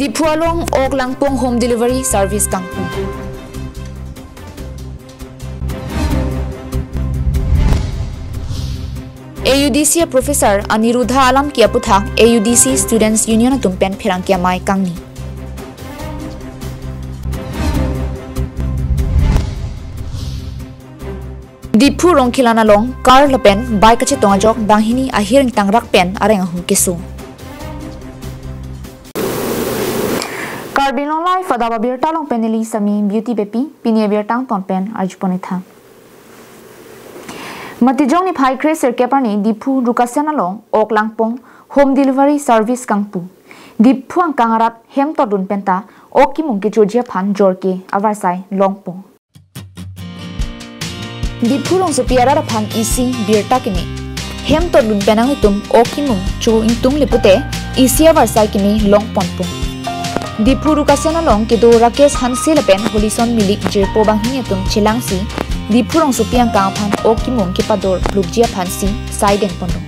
Diphualong ok langpong home delivery service kangpu. AUDC Professor Anirudha Alam kia puthak AUDC Students Union tumpen phirang kia mai kangni. Diphu rongkhilana long car lapen bike kache tongajok banghini ahiring tangrak pen areng ahu kesu. KarbiAnglongLIVE fadaba birta long peneli sami beauty bepi pinie birtang ton pen arjuponitha. Matijong ni phai kre serkepani Diphu rukasena long ok langpong home delivery service kangpu. Diphu ang kangarat hem todun penta ok kimung ke jojia phan jorke avarsai longpong. Diphu long supiara phan isi birta kini hem todun penang itum ok kimung chu intung lipute isi avarsai kini longpong pung. Diphu rukasena long ke do Rakesh Hanse lapen holison milik jirpo banghini atum chilangsi Diphu rong supiang kang phan ok kimung kipador lubjia phansi saiden pondo.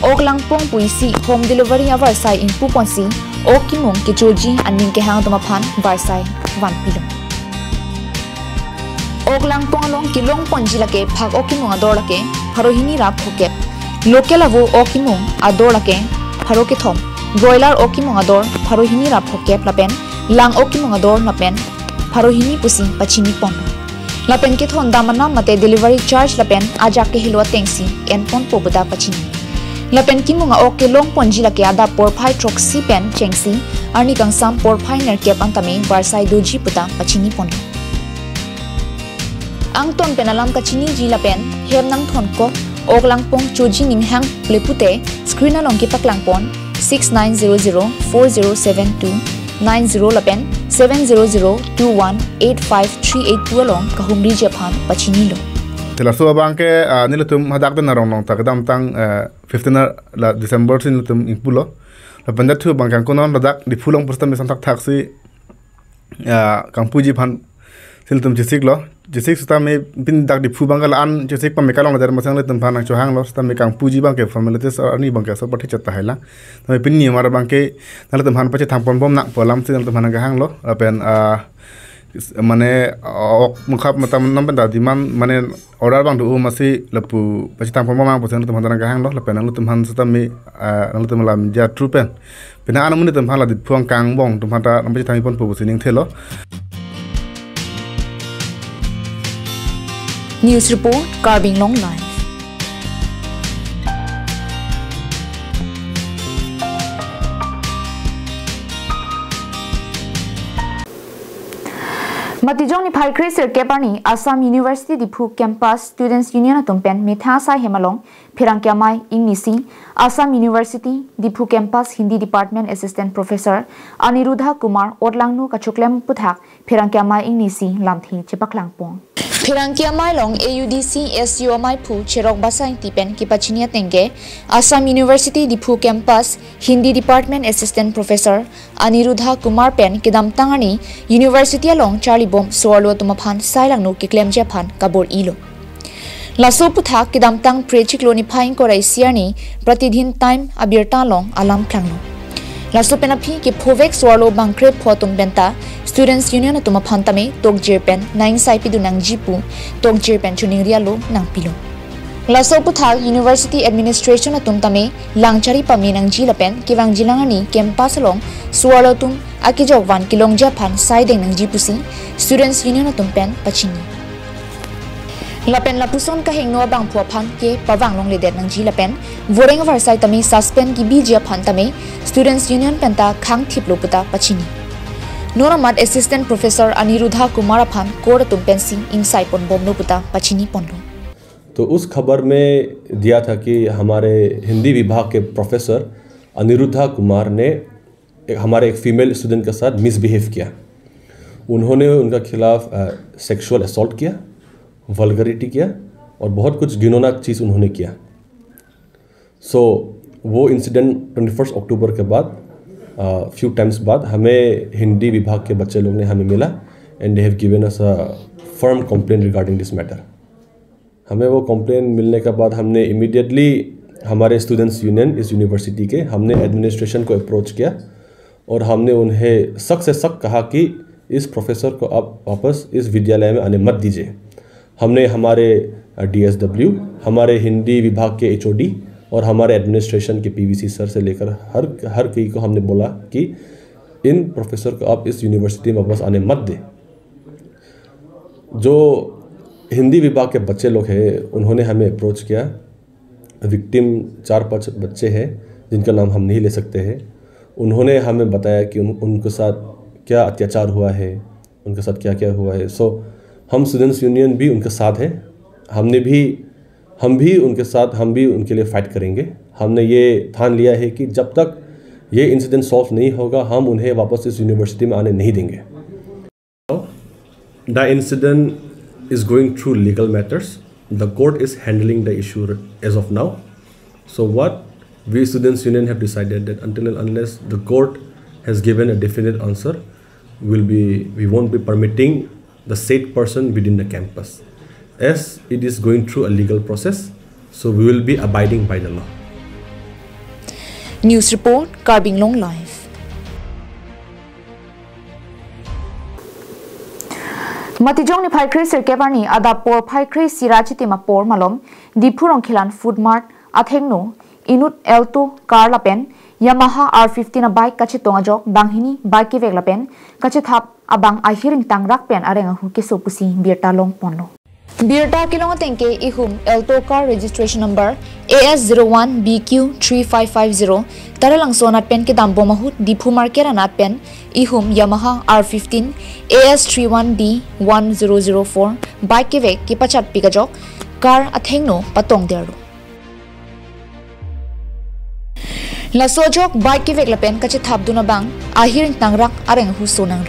Ok langpong puisi home delivery avarsai inpu ponsi ok kimung ke joji aning ke hang doma phan varsai wan pilo. Ok langpong long kilong ponji lake phag ok kimung ador lake pharohini rap phokep. Local avo ok kimung ador lake pharoke thom. Broiler ok kimung ador pharohini rap phokep lapen lang ok kimung ador napen pharohini pusi pachini pondo. Lapen ke thon damana mate delivery charge lapen ajak ke hilwa tengsi enpon pobuda pachini. Lapen kimunga ok long ponji lake ada porphai troxi pen chengsi arni kangsam porphai nerkep antame varsai doji puta pachini pondo. Angton penalam kachini ji lapen hem nang thon ko ok langpong choji ninghang plepute screen along ki paklangpon 69004072 90 lapen 700218538 along kahumri Japan pachini lo. Telaso bangke nilutum hadak dan narong nong takdam tang 15 la December sin lutum impulo. Lapen datu bangkang konon hadak di pulong perstam besantak taksi kang puji pan sin lutum jisik lo. Jisik suta me bin dak di pu bangkal an jisik pam mekalong dar masang lutum pan ang chohang lo suta me kang puji bangke formalities ani bangke so pati chat tahela. Tapi pin ni mara bangke nalutum han pachi thampon bom nak polam sin lutum han hang lo. Lapen mane ok mukhap matam nampen da diman mane order bang du masih lepu pachi thampon bom ang posen lutum han hang lo. Lapen lutum han suta me lutum lam ja trupen. Pina anu mun lutum han la di puang kang bong lutum han ta nampen thampon pon po sining thelo. News report KarbiAnglongLIVE. Matijong ni phai kre serkepani Assam University Diphu Campus Students Union atumpen mitha sai hemalong phirang kyamai ingnisi Assam University Diphu Campus Hindi Department Assistant Professor Anirudha Kumar Odlangnu kachuklem puthak phirang kyamai ingnisi lamthi chepaklangpong. Phirang kyamai long AUDC SUMI phu cherok basang tipen kipachinia tenge Assam University Diphu Campus Hindi Department Assistant Professor Anirudha Kumar pen kidam tangani University along Charlie Bom Swallow tumaphan sailangnu kiklem japhan kabor ilo. Laso puthak kidam tang prechiklo ni phaing korai siani pratidhin time abirta long alam klangnu. Laso penapi ki phovek swallow bangkre photum benta Students Union atuma phantame tok jerpen naing saipi du nang jipu tok jerpen chuning rialo nang pilo. Laso puthak University Administration atum tame langchari pami nang jilapen kiwang jilangani campus along swallow tum akijok wan kilong japhan saideng nang jipusi Students Union atum pen pachini. Lapen lapuson kahing no bang phuaphan ke pawang long ledet nang jilapen voreng varsai tame suspend ki bijia phantame Students Union penta khang thiplo puta pachini. Noramat Assistant Professor Anirudha Kumar Phan code तुमपेंसी इंसाइट पन बोमनो पुता पचिनी पन्नो. तो उस खबर में दिया था कि हमारे हिंदी विभाग के प्रोफेसर अनिरुद्धा कुमार ने हमारे एक फीमेल स्टूडेंट के साथ मिसबिहेव किया. उन्होंने उनका खिलाफ सेक्सुअल असॉल्ट किया, वल्गरिटी किया और बहुत कुछ घिनौना चीज़ उन्होंने किया. वो इंसिडेंट 21 अक्टूबर के बाद फ्यू टाइम्स बाद हमें हिंदी विभाग के बच्चे लोग ने हमें मिला and they have given us a firm complain regarding this matter. हमें वो कंप्लेन मिलने के बाद हमने इमीडिएटली हमारे स्टूडेंट्स यूनियन इस यूनिवर्सिटी के हमने एडमिनिस्ट्रेशन को अप्रोच किया और हमने उन्हें सख्त से सख्त कहा कि इस प्रोफेसर को आप वापस इस विद्यालय में आने मत दीजिए। हमने हमारे DSW, हमारे हिंदी विभाग के HOD और हमारे एडमिनिस्ट्रेशन के PVC सर से लेकर हर कोई को हमने बोला कि इन प्रोफेसर को आप इस यूनिवर्सिटी में वापस आने मत दें। जो हिंदी विभाग के बच्चे लोग हैं उन्होंने हमें अप्रोच किया। विक्टिम 4-5 बच्चे हैं जिनका नाम हम नहीं ले सकते हैं। उन्होंने हमें बताया कि उनके साथ क्या अत्याचार हुआ है, उनके साथ क्या क्या हुआ है। सो हम स्टूडेंट्स यूनियन भी उनके साथ हैं। हम भी उनके साथ, हम भी उनके लिए फ़ाइट करेंगे। हमने ये ठान लिया है कि जब तक ये इंसिडेंट सॉल्व नहीं होगा हम उन्हें वापस इस यूनिवर्सिटी में आने नहीं देंगे। The incident is going through legal matters. The court is handling the issue as of now. So what we students union have decided that until and unless the court has given a definite answer, we won't be permitting the said person within the campus, as it is going through a legal process. So we will be abiding by the law. News report, KarbiAnglongLIVE. Matijong ni phai kri sirke bani ada por phai kri sirachiti ma por malom dipurong khilan food mart athengno Inut L2 car lapen Yamaha R15 bike kachi tonga jok banghini bike vek lapen kachi thap abang ahiring tangrak pen arenga hu keso pusi birta long ponlo birta kilong tengke ihum L2 car registration number AS01BQ3550 taralang sonat pen ke dambo mahut dipu market anat pen ihum Yamaha R15 AS31D1004 bike vek ki pachat pikajok car athengno patong deru La sojok bike ki veklapen kachi thapduna bang ahiring tangrak areng hu sonang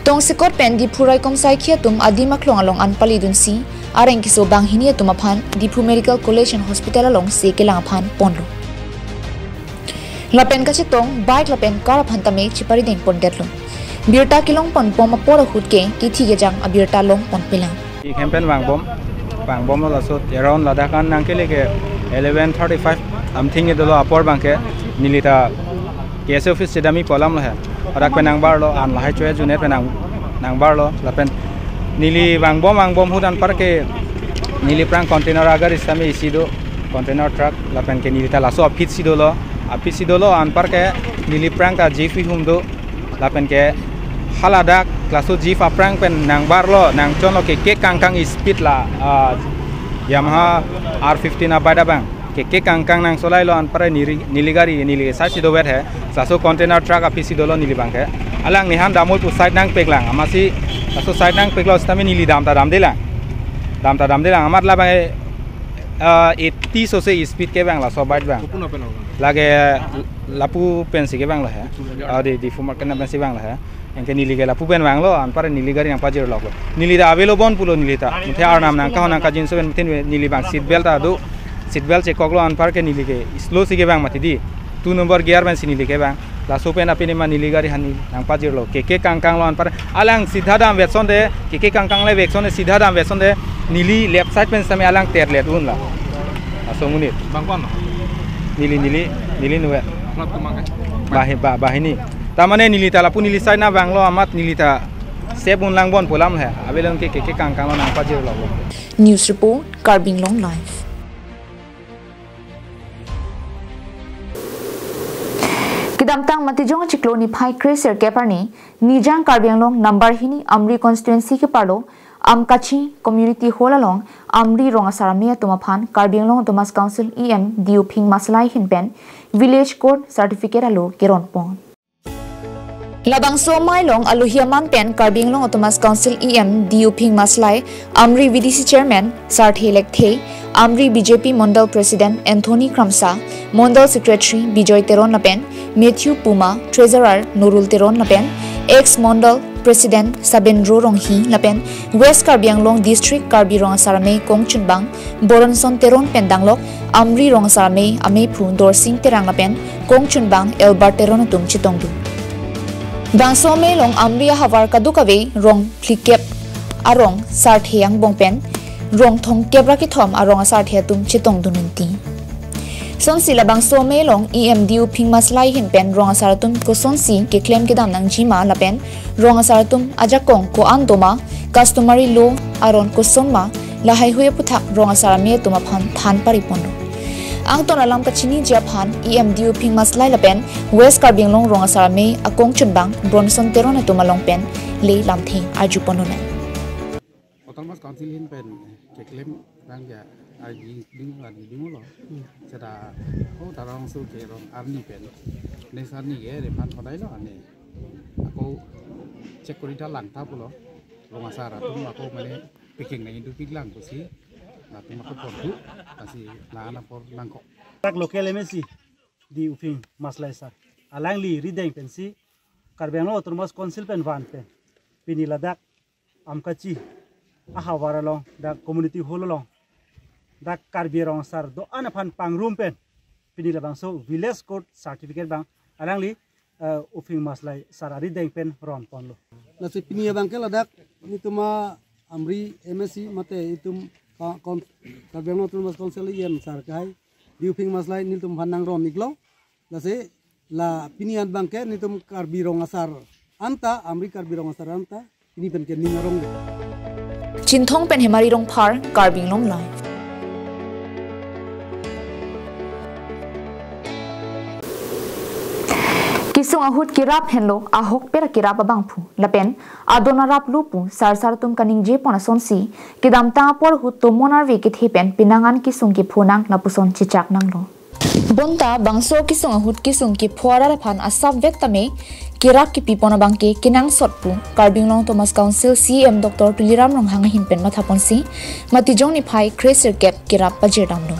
tong sikot pen di phurai komsai khia tum adima khlong along anpali dunsi areng ki so bang hinia tum aphan dipu medical college and hospital along se kelang aphan ponlo lapen kachi tong bike lapen car aphan tame chipari deng pondetlo birta kilong pon pom apor hutke ki thige jang abirta long pon pelang I campaign bang bom la so around ladakan nangkele ke 11:35 am thingi dolo apor bangke nilita case office sedami polam la hai arak penang bar lo an lahai choe junet penang nang bar lo lapen nili bang bom hudan par ke nili prang container agar isame isido container truck lapen ke nilita laso apit sidolo an par ke nili prang ka jifi humdo lapen ke haladak klaso jif aprang pen nang bar lo nang chon lo ke kangkang speed la Yamaha R15 abada bang ke kangkang nang solai lo an pare nili sai sido wet hai saso container truck apisi dolo nili bang ke alang nihan damul pu side nang peklang amasi saso side nang peklo stami nili dam ta dam delang amat la bang 80 so se speed ke bang la so bite bang lage lapu pensi ke bang la hai di fumar kana pensi bang la hai engke nili ke lapu pen bang lo an pare nili gari yang pajir lo nili da avelo bon pulo nili ta muthe ar nam nang ka nang ka jinso ben mutin nili bang seat belt adu seat belt check koklo an par ke nili ke slow sige bang mati di 2 number gear ben sini like bang la so pen apini ma nili gari hani nang pajir lo ke kangkang lo an par alang sidha dam vetson de ke kangkang le vetson de sidha dam vetson de nili left side pen same alang terlet un la aso munit bang kon nili nuwe bahini tamane nili ta lapu nili side na bang lo amat nili ta sep un lang bon polam hai abelon ke kangkang lo nang pajir lo News report, KarbiAnglongLIVE. Kidamtang matijong chikloni phai kreser keparni nijang KarbiAnglong number hini amri constituency ke parlo amkachi community hall along amri rongasarame tumaphan KarbiAnglong Thomas Council EM diuping maslai hinpen village code certificate alo keron pon labang so mailong aluhiaman pen KarbiAnglong Thomas Council EM diuping maslai amri VDC chairman sarthi lekthe amri BJP Mondal President Anthony Kramsa Mondal Secretary Bijoy Teron Lapen Matthew Puma Treasurer Nurul Teron Lapen ex Mondal President Sabendro Ronghi Lapen West KarbiAnglong District Karbi Rongasarame Kongchunbang Boronson Teron Pendanglok amri Rongasarame ame phu Dorsing Terang Lapen Kongchunbang Elbar Teron tum chitongdu Bangso me long amri havar kadukave rong flikep arong sartheyang bongpen rong thong kebra ki thom arong sarthya tum chitong dununti Sonsi labang so melong EMDU ping maslai hin pen rong asaratum ko sonsi ke claim ke dam nang jima lapen rong asaratum ajakong ko andoma customary law aron ko sonma lahai huye puthak rong asarame tuma phan paripondo ang ton alam kachini japhan EMDU ping maslai lapen West KarbiAnglong rong asarame akong chunbang bronson teron atuma longpen le lamthi arju ponona Otomas council hin pen ke claim bang ya agi ding lo sada oh tarong su ke rong arni pen ne sani ge re phan phodai lo ane ako check kori ta lang ta pulo rong asara tum ako mane picking na indu piglang ko si na tum ako portu kasi la na por langko tak local MSC di uping maslai sa alang li rideng pen si KarbiAnglong Autonomous Council pen van pen piniladak amkachi ahawara long da community hall long dak Karbi rong sar do anaphan pangrum pen pinila bang so village code certificate bang alangli ufing maslai sarari deng pen ron ponlo na se pinia bang ke ladak ni tuma amri MSC mate itum KarbiAnglong Autonomous Council yem sar kai di ufing maslai ni tum phanang ron niklo na se la pinian bang ke ni tum Karbi rong asar anta amri Karbi rong asar anta ini pen ke ningarong Chinthong pen hemari rong par KarbiAnglongLIVE Kisung ahut kirap henlo ahok pera kirap abangpu lapen adona rap lupu sar tum kaning je pona sonsi kidam ta por hut to monar ve ke thepen pinangan kisung ki phonang lapuson chichak nanglo bonta bangso kisung ahut kisung ki phora ra phan asap vek tame kirap ki pipona bangke kinang sotpu KarbiAnglong Autonomous Council CM Dr. Tuliram Ronghang hinpen mathapon si matijong ni phai crazer gap kirap pajerdamlo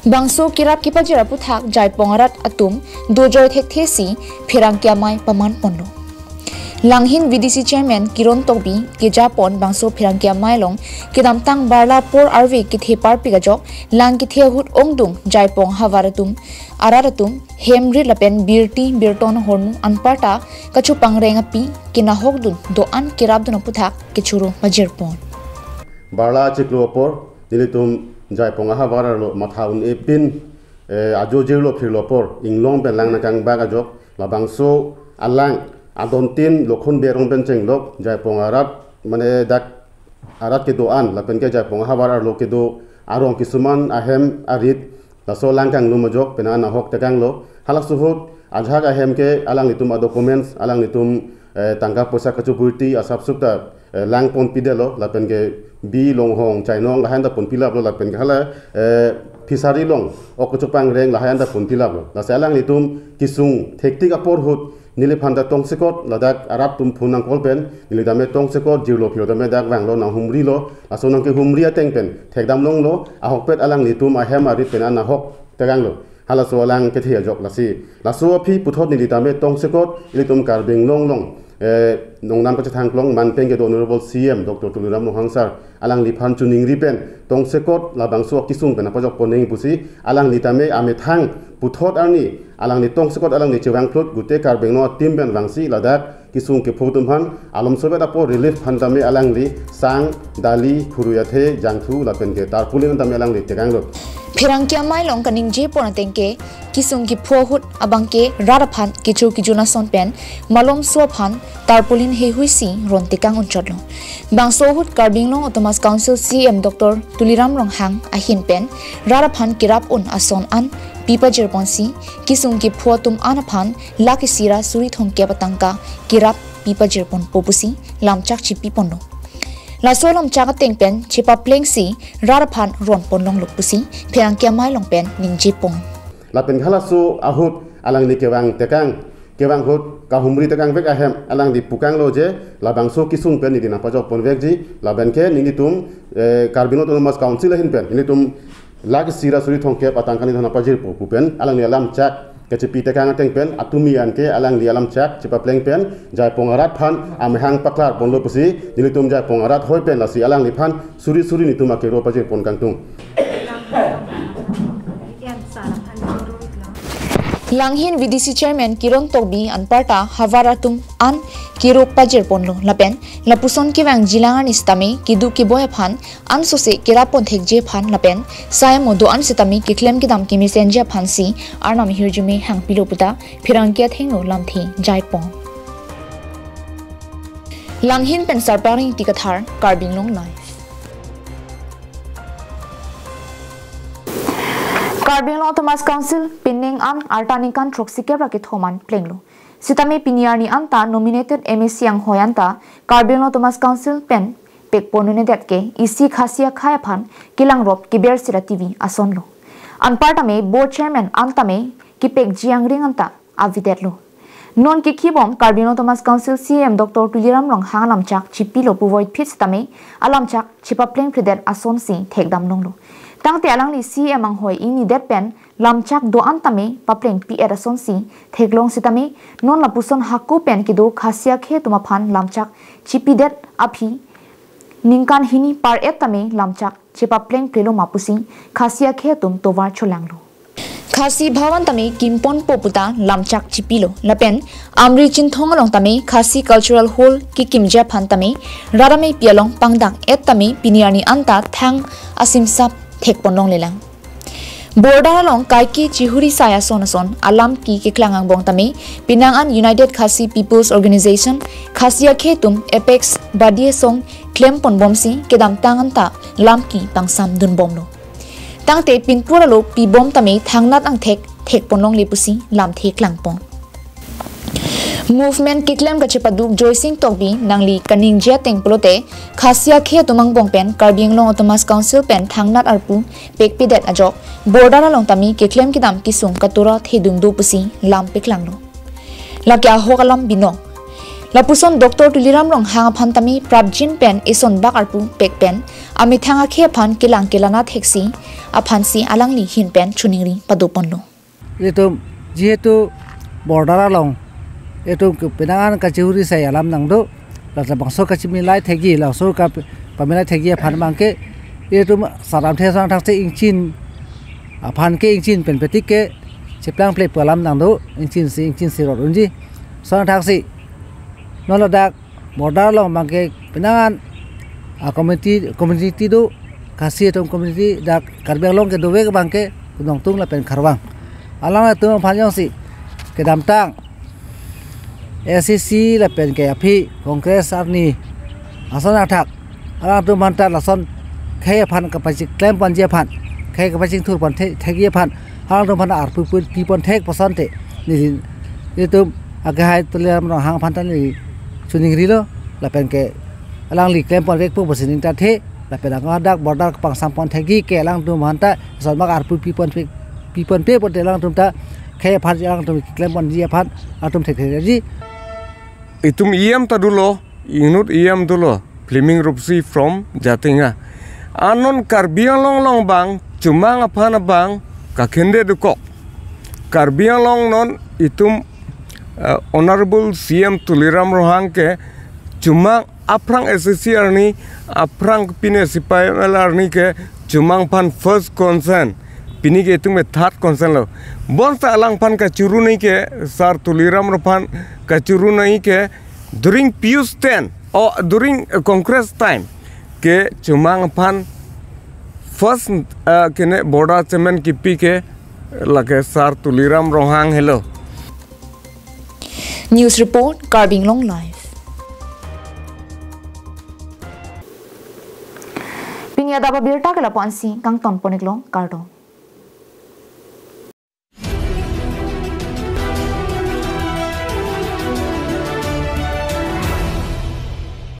Bangso kirap ki pajera puthak jai pongarat atum dojoy thek thesi phirang kyamai paman pondo Langhin VDC chairman Kiron Tokbi ke Japon bangso phirang kyamai long kidam tang barla por arve ki thepar pigajok lang ki thehut ongdung jai pong havaratum araratum hemri lapen birti birton hornu anparta kachu pangrenga pi kina hokdun do an kirap dun puthak kichuru majerpon barla chiklopor dilitum jai ponga havara lo mathaun epin ajo jelo philopor inglong belang na kang baga jok labangso alang adontin lokhon berong ben chenglok jai ponga rat mane dak arat ke doan lapen ke jai ponga havara lo ke do arong kisuman ahem arit la so lang kang lumajok pena na hok takang lo halak suhut ajhag ahem ke alang litum documents alang litum tangka posa kachupurti asap sukta lang pon pidelo lapen ke bi long hong chainong la handa pon pilap lo lapen ke hala fisari long okuchupang reng la handa pon pilap lo la salang litum kisung thektik apor hut nili phanda tongsekot ladak arab tum phunang kolpen nili dame tongsekot jiulo phio dame dak wanglo na humri lo asonang ke humri ateng pen thekdam long lo ahokpet alang litum ahem arit pen na hok tegang lo hala so alang ke thia jok lasi laso phi puthot nili dame tongsekot litum KarbiAnglong long nongnam ka thang klong man peng ke honorable CM Dr. Tuliram Nohangsar alang liphan chuning ripen tongsekot labangso kisung pen apajok poneng pusi alang litame ame thang puthot arni alang ni tongsekot alang ni chewang phlot gute KarbiAnglong team ben wangsi ladak kisung ke photum han alom sobe apo relief phandame alang li sang dali phuruyathe jangthu lapen ke tarpulin dame alang li tegang lo phirang kyamai long kaning je pona tengke kisung ki phohut abangke raraphan kichu kijuna sonpen malom sophan tarpolin he huisi rontikang unchotlo bangso hut KarbiAnglong Autonomous Council CM Dr. Tuliram Ronghang ahin pen raraphan kirap un ason an pipa jerponsi kisung ki photum anaphan lakisira suri thongke patangka kirap pipa jerpon popusi lamchak chipi pondo la solam chaga tengpen chipa plengsi raraphan ron ponlong lukpusi phirang kyamai longpen ningji pong lapen halasu ahut alang ni kewang tekang kewang hut kahumri tekang vek ahem alang di pukang loje labangso kisung pen ni dina pajok pon vek ji laben ke ningitum KarbiAnglong Autonomous Council hin pen ningitum lag sira suri thongke patangkani dhana pajir pu pen alang ni alam chak kechipi tekang ateng pen atumi anke alang li alam chak chipa pleng pen jai pongarat phan amhang paklar bonlo pusi ningitum jai pongarat hoi pen lasi alang li phan suri suri ni tuma ke ro pajir pon kangtung Langhin VDC Chairman Kiron Togbi Anparta Havaratum An Kirok Pajer Ponlo Lapen Lapuson Kiwang Jilangan Istami Kidu Kiboya Phan An Sose Kirapon Thekje Phan Lapen Saya Modo An Sitami Kiklem Kidam Kimisenja Phansi Arnam Hirjumi Hang Piloputa Pirangkia Thengno Lamthi Jaipong Langhin Pen Sarparing Tikathar KarbiAnglongLIVE KarbiAnglong Thomas Council Pinning An Artanikan Troxike Rakit Homan Plenglo Sitame Piniarni Anta nominated MSC Ang Hoyanta KarbiAnglong Thomas Council Pen Pekponune Detke Isi Khasia Khayapan Kilang Rop Kiber Sira TV Asonlo Anpartame Board Chairman Antame Kipek Jiang Ring Anta Avidetlo Non Kikibom KarbiAnglong Thomas Council CM Dr. Tuliram Long Hangalam Chak Chipilo Puvoid Pit Sitame Alam Chak Chipapleng Predet Asonsi Thekdam Nonglo Tangte alangli CM ang hoy ini depen lamchak do antame papleng pi erason si theglong sitame non lapuson haku pen kido khasia khe tuma phan lamchak chipidet aphi ningkan hini par etame lamchak chipapleng plelo mapusi khasia khe tum tovar cholanglo khasi bhawan tame kimpon poputa lamchak chipilo lapen amri chinthongalong tame khasi cultural hall ki kimja phan tame rarame pialong pangdak etame piniani anta thang asimsap Thek ponong lelang. Border along kaiki chihuri saya sonason alam ki keklangang bong tame pinangan United Khasi People's Organization Khasia Khetum Apex Badie Song claim pon bomsi kedam tangan ta lam ki pangsam dun bomno. Tangte pinpura lo pi bom tame thangnat ang thek ponong lepusi lam thek lang pong. Movement kiklem ka chipaduk Joycing Togbi nangli kaningja tengpulote Khasia Khe tumang bongpen KarbiAnglong Thomas Council pen thangnat arpu pekpidet ajok border along tami kiklem kidam kisung katura thedung do pusi lam peklanglo lakya hokalam bino lapuson Dr. Tuliram Long hanga phan tami prabjin pen ison bak arpu pekpen ami thanga khe phan kilang kelana theksi aphansi alangli hin pen chuningri padoponlo itu jehetu border along itu pinangan kacihuri saya alam nangdo lasa bangso kacimilai thegi laso ka pamilai thegi phan mangke itu saram the sang thakse ingchin phan ke ingchin pen petik ke cheplang play palam nangdo ingchin si ro unji sang thaksi nolodak border long mangke pinangan community do kasi itu community dak KarbiAnglong ke dowe ke bangke nong tung la pen kharwang alang tu phanjong si ke damtang SCC la pen ke api Congress arni ason athak ala tu manta lason khe phan ka pachik claim pon je phan khe ka pachik thur pon thegi phan ala tu phan ar pu pi pon thek pasante ni tu aga hai tuliam ro hang phan tan ni chuning ri lo la pen ke alang li claim pon vek pu basining ta the la pen ang dak border pang sam pon thegi ke alang tu manta son mak ar pu pi pon pe pon te alang tu ta khe phan alang tu claim pon je phan atum thek ji Itum iam tadulo inut iam dulo Fleming Rupsi from Jatinga anon KarbiAnglong bang cuma ngapana bang kakende duko KarbiAnglong non itum honorable CM Tuliram Rohang ke cuma aprang SSC arni aprang pine sipai arni ke cuma pan first concern pini ke itum third concern lo bonsa alang pan ka churu nei ke sar Tuliram Rohan ka churu nei ke during Pius 10 or during Congress time ke cuma pan first kene border chairman kipi ke lage sar Tuliram Rohang hello News report KarbiAnglongLIVE Pinya daba birta kala ponsi kang ton poneklong kardo